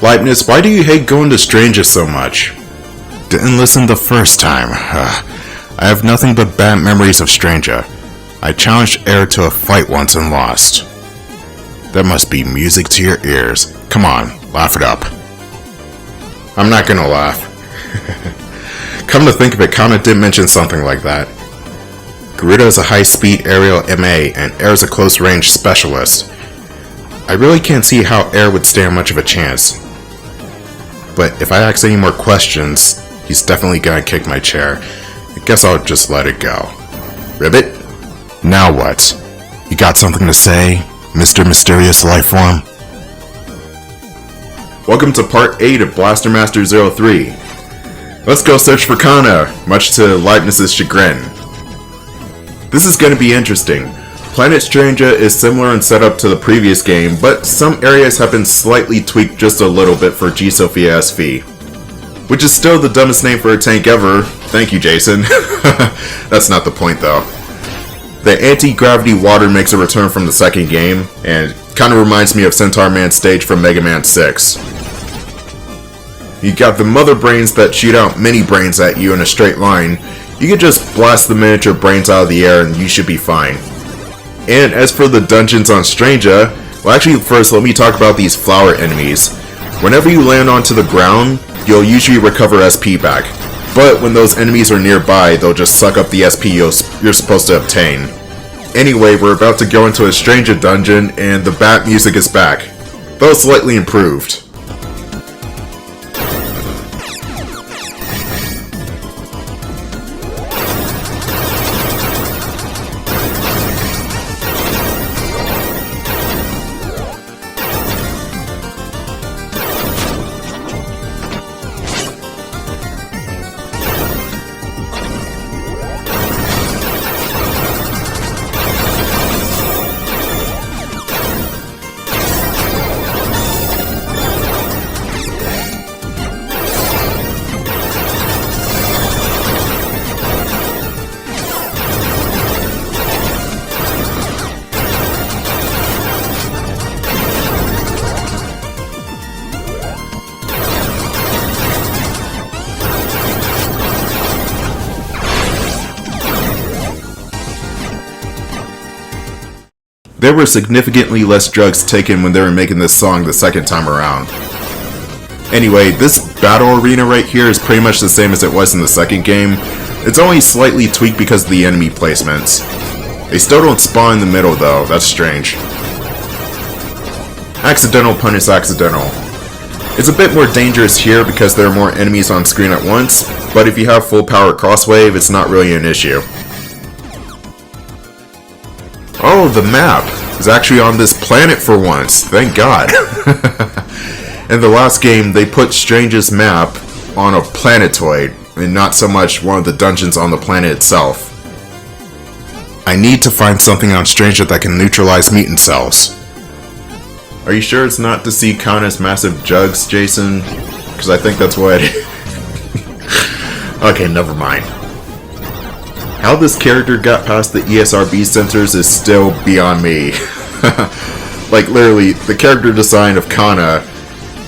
Leibniz, why do you hate going to Stranga so much? Didn't listen the first time. I have nothing but bad memories of Stranga. I challenged Air to a fight once and lost. That must be music to your ears. Come on, laugh it up. I'm not gonna laugh. Come to think of it, Kanna did mention something like that. Garuda is a high-speed aerial MA, and Air is a close-range specialist. I really can't see how Air would stand much of a chance. But if I ask any more questions, he's definitely gonna kick my chair. I guess I'll just let it go. Ribbit? Now what? You got something to say, Mr. Mysterious Lifeform? Welcome to Part 8 of Blaster Master 03. Let's go search for Kanna, much to Leibniz's chagrin. This is going to be interesting. Planet Stranga is similar in setup to the previous game, but some areas have been slightly tweaked just a little bit for G-SOPHIA SV. Which is still the dumbest name for a tank ever. Thank you, Jason. That's not the point though. The anti-gravity water makes a return from the second game, and kinda reminds me of Centaur Man's stage from Mega Man 6. You got the mother brains that shoot out mini brains at you in a straight line. You can just blast the miniature brains out of the air and you should be fine. And as for the dungeons on Stranga, well actually first let me talk about these flower enemies. Whenever you land onto the ground, you'll usually recover SP back. But when those enemies are nearby, they'll just suck up the SP you're supposed to obtain. Anyway, we're about to go into a Stranga dungeon and the bat music is back, though slightly improved. There were significantly less drugs taken when they were making this song the second time around. Anyway, this battle arena right here is pretty much the same as it was in the second game. It's only slightly tweaked because of the enemy placements. They still don't spawn in the middle though, that's strange. Accidental pun is accidental. It's a bit more dangerous here because there are more enemies on screen at once, but if you have full power crosswave, it's not really an issue. Oh, the map is actually on this planet for once, thank God. In the last game, they put Stranga's map on a planetoid, and not so much one of the dungeons on the planet itself. I need to find something on Stranga that can neutralize mutant cells. Are you sure it's not to see Kanna's massive jugs, Jason? Because I think that's what... Okay, never mind. How this character got past the ESRB sensors is still beyond me. Like literally, the character design of Kanna.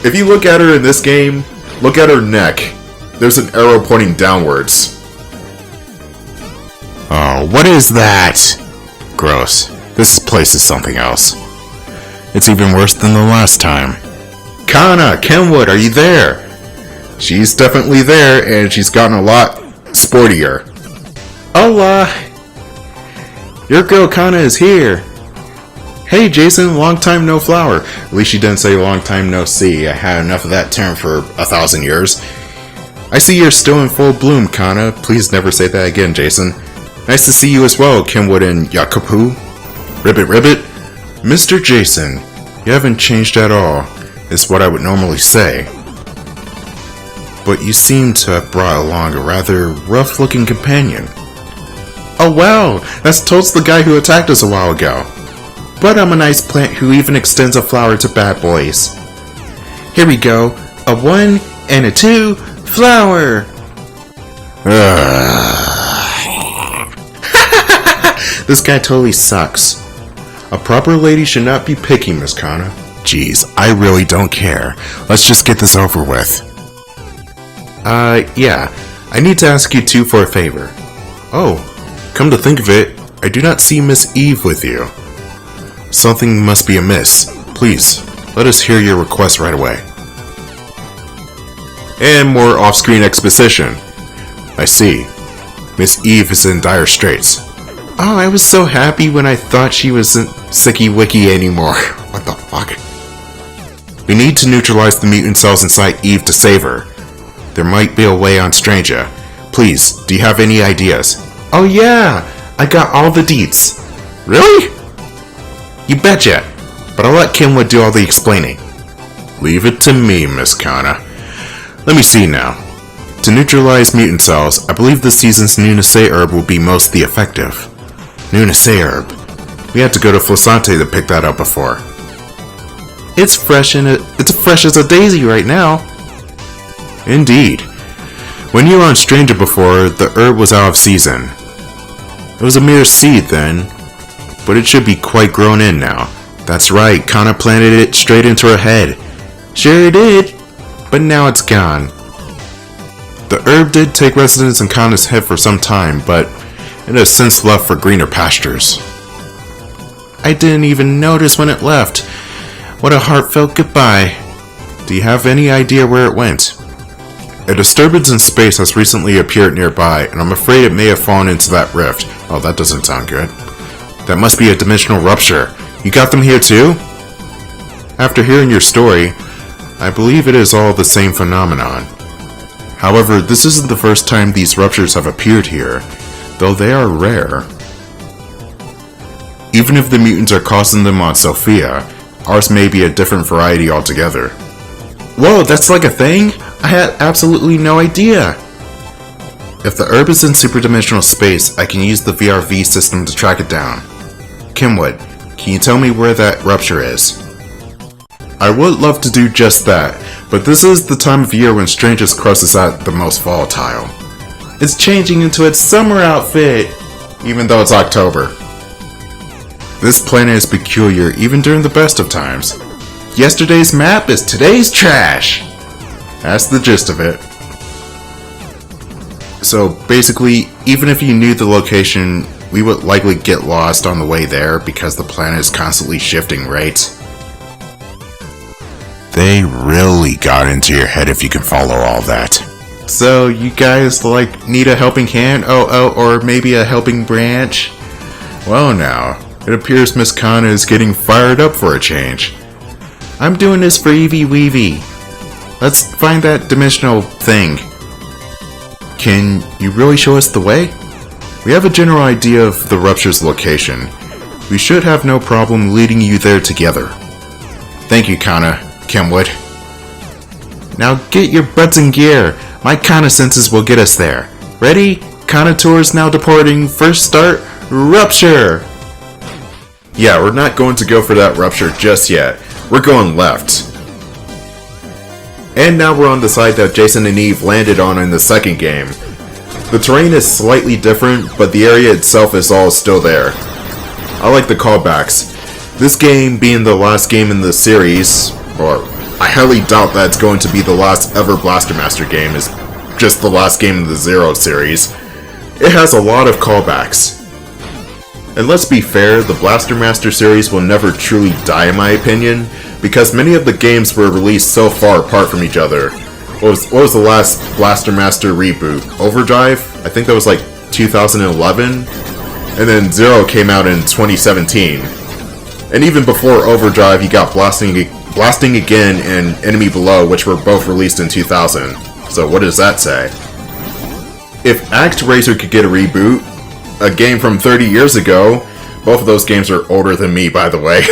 If you look at her in this game, look at her neck. There's an arrow pointing downwards. Oh, what is that? Gross. This place is something else. It's even worse than the last time. Kanna, Kenwood, are you there? She's definitely there, and she's gotten a lot sportier. Hola! Your girl Kanna is here! Hey Jason, long time no flower. At least she didn't say long time no see. I had enough of that term for 1,000 years. I see you're still in full bloom, Kanna. Please never say that again, Jason. Nice to see you as well, Kenwood and Yakupu. Ribbit Ribbit. Mr. Jason, you haven't changed at all, is what I would normally say. But you seem to have brought along a rather rough-looking companion. Oh wow, that's totes the guy who attacked us a while ago. But I'm a nice plant who even extends a flower to bad boys. Here we go, a 1 and a 2, flower! This guy totally sucks. A proper lady should not be picky, Miss Kanna. Geez, I really don't care. Let's just get this over with. Yeah. I need to ask you two for a favor. Oh, come to think of it, I do not see Miss Eve with you. Something must be amiss. Please, let us hear your request right away. And more off-screen exposition. I see. Miss Eve is in dire straits. Oh, I was so happy when I thought she wasn't sicky-wicky anymore. What the fuck? We need to neutralize the mutant cells inside Eve to save her. There might be a way on Stranga. Please, do you have any ideas? Oh yeah! I got all the deets. Really? You betcha! But I'll let Kinwood do all the explaining. Leave it to me, Miss Kanna. Let me see now. To neutralize mutant cells, I believe this season's Nunasay herb will be mostly effective. Nunasay herb. We had to go to Flosante to pick that up before. It's fresh as a daisy right now. Indeed. When you were on Stranga before, the herb was out of season. It was a mere seed then, but it should be quite grown in now. That's right, Kanna planted it straight into her head. Sure did, but now it's gone. The herb did take residence in Kanna's head for some time, but it has since left for greener pastures. I didn't even notice when it left. What a heartfelt goodbye. Do you have any idea where it went? A disturbance in space has recently appeared nearby, and I'm afraid it may have fallen into that rift. Oh, that doesn't sound good. That must be a dimensional rupture. You got them here too? After hearing your story, I believe it is all the same phenomenon. However, this isn't the first time these ruptures have appeared here, though they are rare. Even if the mutants are causing them on Sophia, ours may be a different variety altogether. Whoa, that's like a thing? I had absolutely no idea! If the herb is in superdimensional space, I can use the VRV system to track it down. Kinwood, can you tell me where that rupture is? I would love to do just that, but this is the time of year when Stranga's crust is at the most volatile. It's changing into its summer outfit, even though it's October. This planet is peculiar even during the best of times. Yesterday's map is today's trash! That's the gist of it. So basically, even if you knew the location, we would likely get lost on the way there because the planet is constantly shifting, right? They really got into your head if you can follow all that. So you guys need a helping hand? Or maybe a helping branch? Well now, it appears Miss Kanna is getting fired up for a change. I'm doing this for Eevee Weevee. Let's find that dimensional thing. Can you really show us the way? We have a general idea of the rupture's location. We should have no problem leading you there together. Thank you, Kanna, Kinwood. Now get your butts in gear. My Kanna senses will get us there. Ready? Kanna tours now departing. First start, rupture! Yeah, we're not going to go for that rupture just yet. We're going left. And now we're on the side that Jason and Eve landed on in the second game. The terrain is slightly different, but the area itself is all still there. I like the callbacks. This game being the last game in the series, or I highly doubt that's going to be the last ever Blaster Master game, is just the last game in the Zero series. It has a lot of callbacks. And let's be fair, the Blaster Master series will never truly die in my opinion, because many of the games were released so far apart from each other. What was the last Blaster Master reboot? Overdrive? I think that was like 2011? And then Zero came out in 2017. And even before Overdrive, you got Blasting Again and Enemy Below, which were both released in 2000. So what does that say? If ActRaiser could get a reboot, a game from 30 years ago, both of those games are older than me, by the way,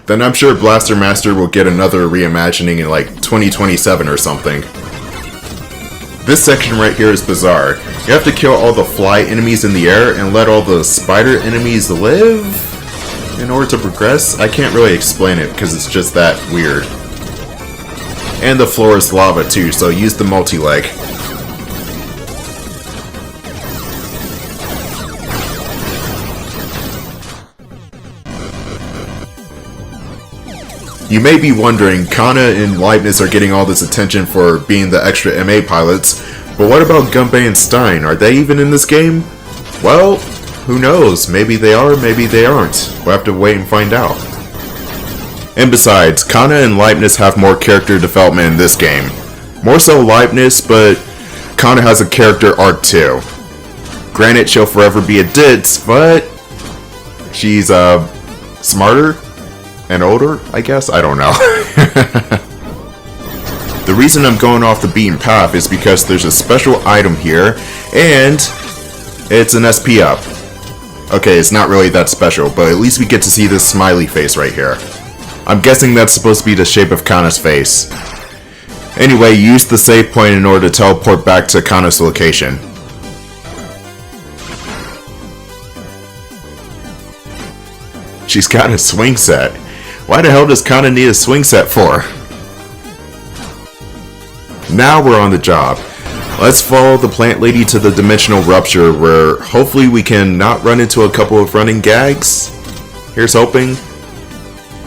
then I'm sure Blaster Master will get another reimagining in like 2027 or something. This section right here is bizarre. You have to kill all the fly enemies in the air and let all the spider enemies live in order to progress. I can't really explain it because it's just that weird. And the floor is lava too, so use the multi-leg. You may be wondering, Kanna and Leibniz are getting all this attention for being the extra MA pilots, but what about Gunbei and Stein? Are they even in this game? Well, who knows? Maybe they are, maybe they aren't. We'll have to wait and find out. And besides, Kanna and Leibniz have more character development in this game. More so Leibniz, but Kanna has a character arc too. Granted, she'll forever be a ditz, but she's smarter and older, I guess? I don't know. The reason I'm going off the beaten path is because there's a special item here, and it's an SP up. Okay, it's not really that special, but at least we get to see this smiley face right here. I'm guessing that's supposed to be the shape of Kanna's face. Anyway, use the save point in order to teleport back to Kanna's location. She's got a swing set. Why the hell does Kanna need a swing set for? Now we're on the job. Let's follow the plant lady to the dimensional rupture where hopefully we can not run into a couple of running gags. Here's hoping.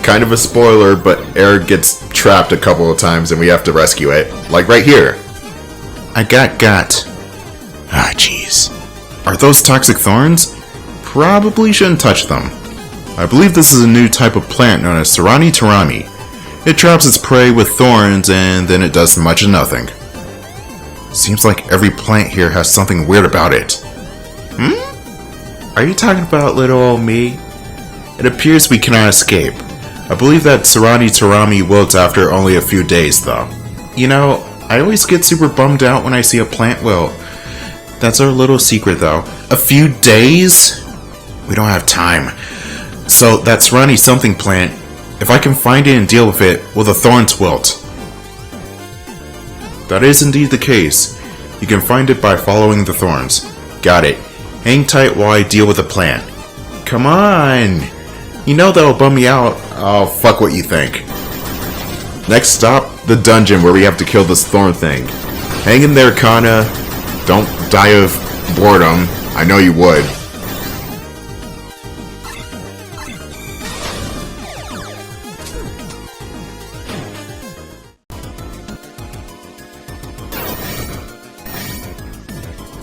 Kind of a spoiler, but Eric gets trapped a couple of times and we have to rescue it. Like right here. I got. Ah, jeez. Are those toxic thorns? Probably shouldn't touch them. I believe this is a new type of plant known as Sarani Tarami. It traps its prey with thorns and then it does much of nothing. Seems like every plant here has something weird about it. Are you talking about little old me? It appears we cannot escape. I believe that Sarani Tarami wilts after only a few days though. You know, I always get super bummed out when I see a plant wilt. That's our little secret though. A few days? We don't have time. So that Sarani something plant, if I can find it and deal with it, will the thorns wilt? That is indeed the case. You can find it by following the thorns. Got it. Hang tight while I deal with the plant. Come on! You know that'll bum me out. Oh, fuck what you think. Next stop, the dungeon where we have to kill this thorn thing. Hang in there, Kanna. Don't die of boredom. I know you would.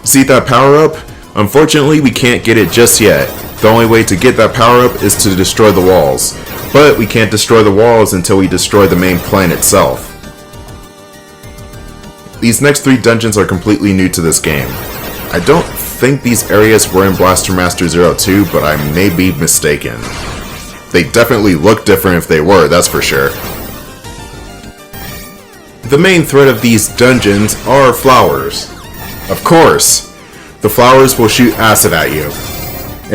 See that power-up? Unfortunately, we can't get it just yet. The only way to get that power-up is to destroy the walls. But we can't destroy the walls until we destroy the main plant itself. These next 3 dungeons are completely new to this game. I don't think these areas were in Blaster Master 02, but I may be mistaken. They definitely look different if they were, that's for sure. The main threat of these dungeons are flowers. Of course! The flowers will shoot acid at you.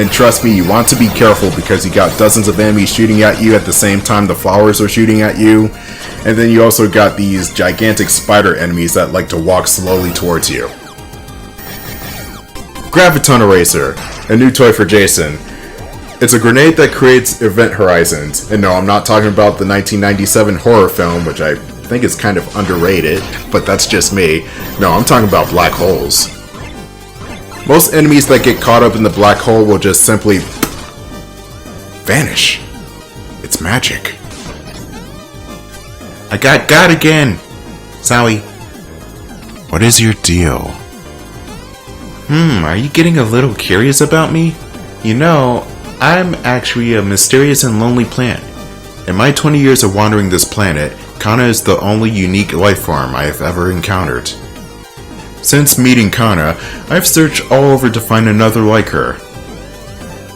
And trust me, you want to be careful because you got dozens of enemies shooting at you at the same time the flowers are shooting at you. And then you also got these gigantic spider enemies that like to walk slowly towards you. Graviton Eraser, a new toy for Jason. It's a grenade that creates event horizons. And no, I'm not talking about the 1997 horror film, which I think is kind of underrated, but that's just me. No, I'm talking about black holes. Most enemies that get caught up in the black hole will just simply vanish. It's magic. I got again! Sally. What is your deal? Are you getting a little curious about me? You know, I'm actually a mysterious and lonely plant. In my 20 years of wandering this planet, Kanna is the only unique life form I have ever encountered. Since meeting Kanna, I've searched all over to find another like her.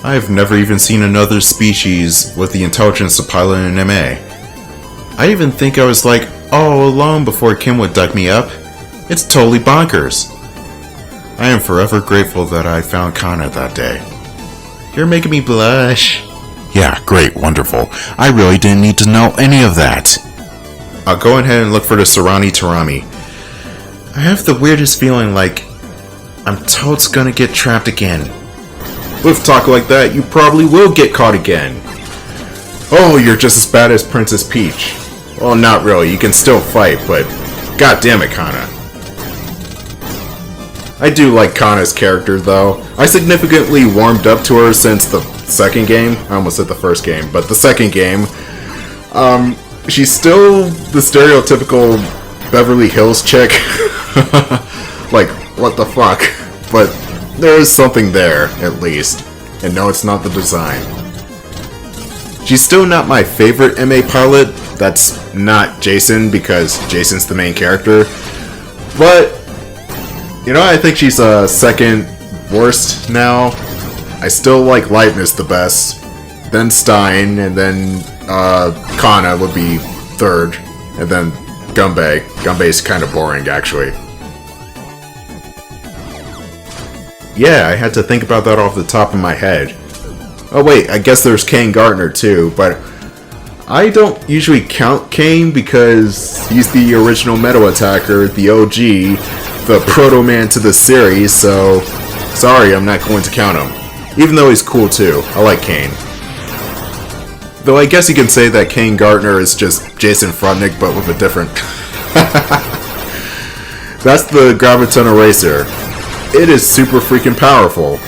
I have never even seen another species with the intelligence to pilot an MA. I even think I was like all alone before Kim would dug me up. It's totally bonkers. I am forever grateful that I found Kanna that day. You're making me blush. Yeah, great, wonderful. I really didn't need to know any of that. I'll go ahead and look for the Sarani Tarami. I have the weirdest feeling like I'm totes gonna get trapped again. With talk like that, you probably will get caught again. Oh, you're just as bad as Princess Peach. Well, not really, you can still fight, but god damn it, Kanna. I do like Kanna's character though. I significantly warmed up to her since the second game. I almost said the first game, but the second game. She's still the stereotypical Beverly Hills chick. Like, what the fuck? But there is something there, at least. And no, it's not the design. She's still not my favorite MA pilot. That's not Jason, because Jason's the main character. But, you know, I think she's second worst now. I still like Lightness the best. Then Stein, and then Kanna would be third. And then Gunbei. Gunbei's kind of boring, actually. Yeah, I had to think about that off the top of my head. Oh wait, I guess there's Kane Gardner too, but I don't usually count Kane because he's the original Metal Attacker, the OG, the proto-man to the series, so sorry, I'm not going to count him. Even though he's cool too, I like Kane. Though I guess you can say that Kane Gardner is just Jason Frutnik, but with a different... That's the Graviton Eraser. It is super freaking powerful.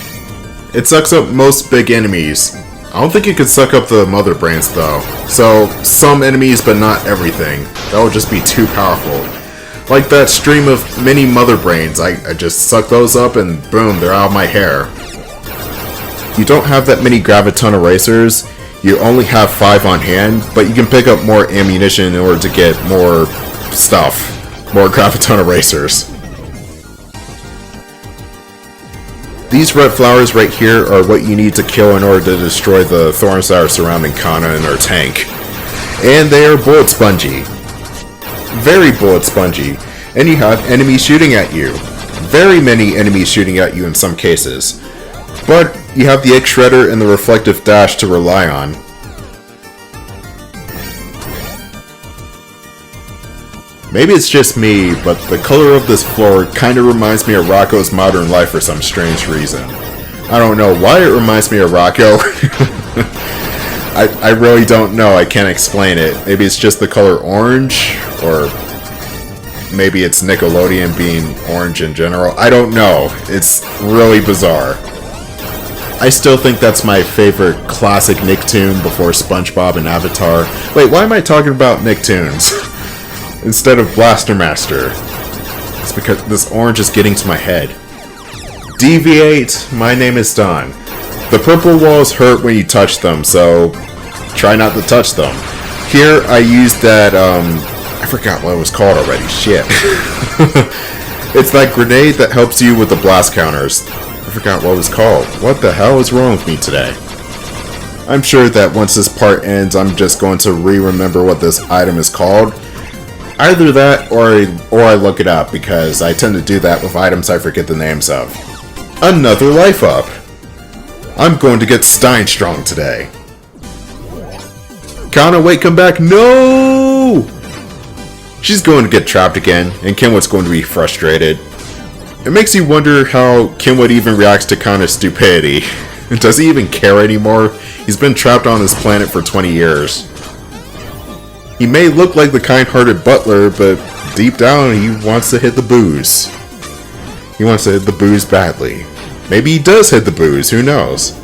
It sucks up most big enemies. I don't think it could suck up the Mother Brains though. So, some enemies but not everything. That would just be too powerful. Like that stream of mini Mother Brains, I just suck those up and boom, they're out of my hair. You don't have that many Graviton Erasers. You only have 5 on hand, but you can pick up more ammunition in order to get more stuff. More Graviton Erasers. These red flowers right here are what you need to kill in order to destroy the thorns that are surrounding Kanna and her tank. And they are bullet spongy. Very bullet spongy. And you have enemies shooting at you. Very many enemies shooting at you in some cases. But you have the Egg Shredder and the Reflective Dash to rely on. Maybe it's just me, but the color of this floor kinda reminds me of Rocco's Modern Life for some strange reason. I don't know why it reminds me of Rocco. I really don't know, I can't explain it. Maybe it's just the color orange, or maybe it's Nickelodeon being orange in general. I don't know, it's really bizarre. I still think that's my favorite classic Nicktoon before SpongeBob and Avatar. Wait, why am I talking about Nicktoons? Instead of Blaster Master. It's because this orange is getting to my head. Deviate, my name is Don. The purple walls hurt when you touch them, so try not to touch them. Here I used that, I forgot what it was called already, shit. It's that grenade that helps you with the blast counters. I forgot what it was called. What the hell is wrong with me today? I'm sure that once this part ends, I'm just going to remember what this item is called. Either that, or I look it up, because I tend to do that with items I forget the names of. Another life up! I'm going to get Stein strong today. Kanna, wait, come back! No! She's going to get trapped again, and Kenwood's going to be frustrated. It makes you wonder how Kenwood even reacts to Kanna's stupidity. Does he even care anymore? He's been trapped on this planet for 20 years. He may look like the kind-hearted butler, but deep down he wants to hit the booze. He wants to hit the booze badly. Maybe he does hit the booze, who knows?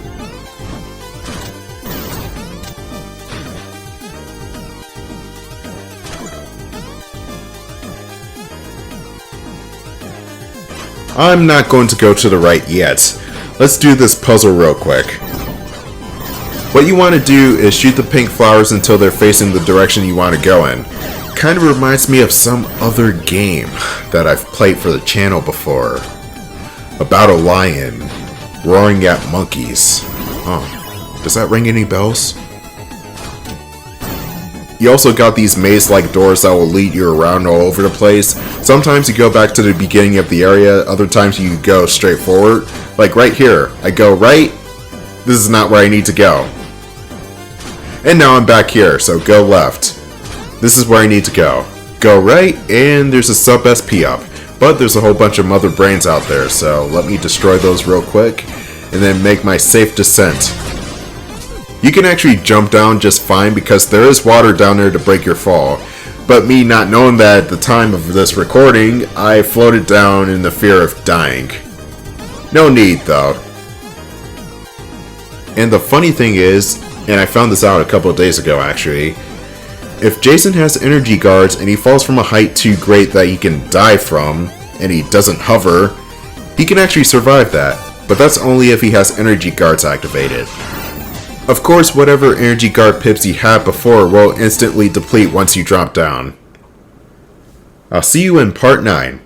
I'm not going to go to the right yet. Let's do this puzzle real quick. What you want to do is shoot the pink flowers until they're facing the direction you want to go in. Kind of reminds me of some other game that I've played for the channel before. About a lion roaring at monkeys. Oh, does that ring any bells? You also got these maze-like doors that will lead you around all over the place. Sometimes you go back to the beginning of the area, other times you go straight forward. Like right here, I go right, this is not where I need to go. And now I'm back here, so go left. This is where I need to go. Go right, and there's a sub SP up. But there's a whole bunch of mother brains out there, so let me destroy those real quick, and then make my safe descent. You can actually jump down just fine because there is water down there to break your fall. But me not knowing that at the time of this recording, I floated down in the fear of dying. No need though. And the funny thing is, and I found this out a couple of days ago actually, If Jason has energy guards and he falls from a height too great that he can die from, and he doesn't hover, he can actually survive that, but that's only if he has energy guards activated. Of course, whatever energy guard pips he had before will instantly deplete once you drop down. I'll see you in part 9.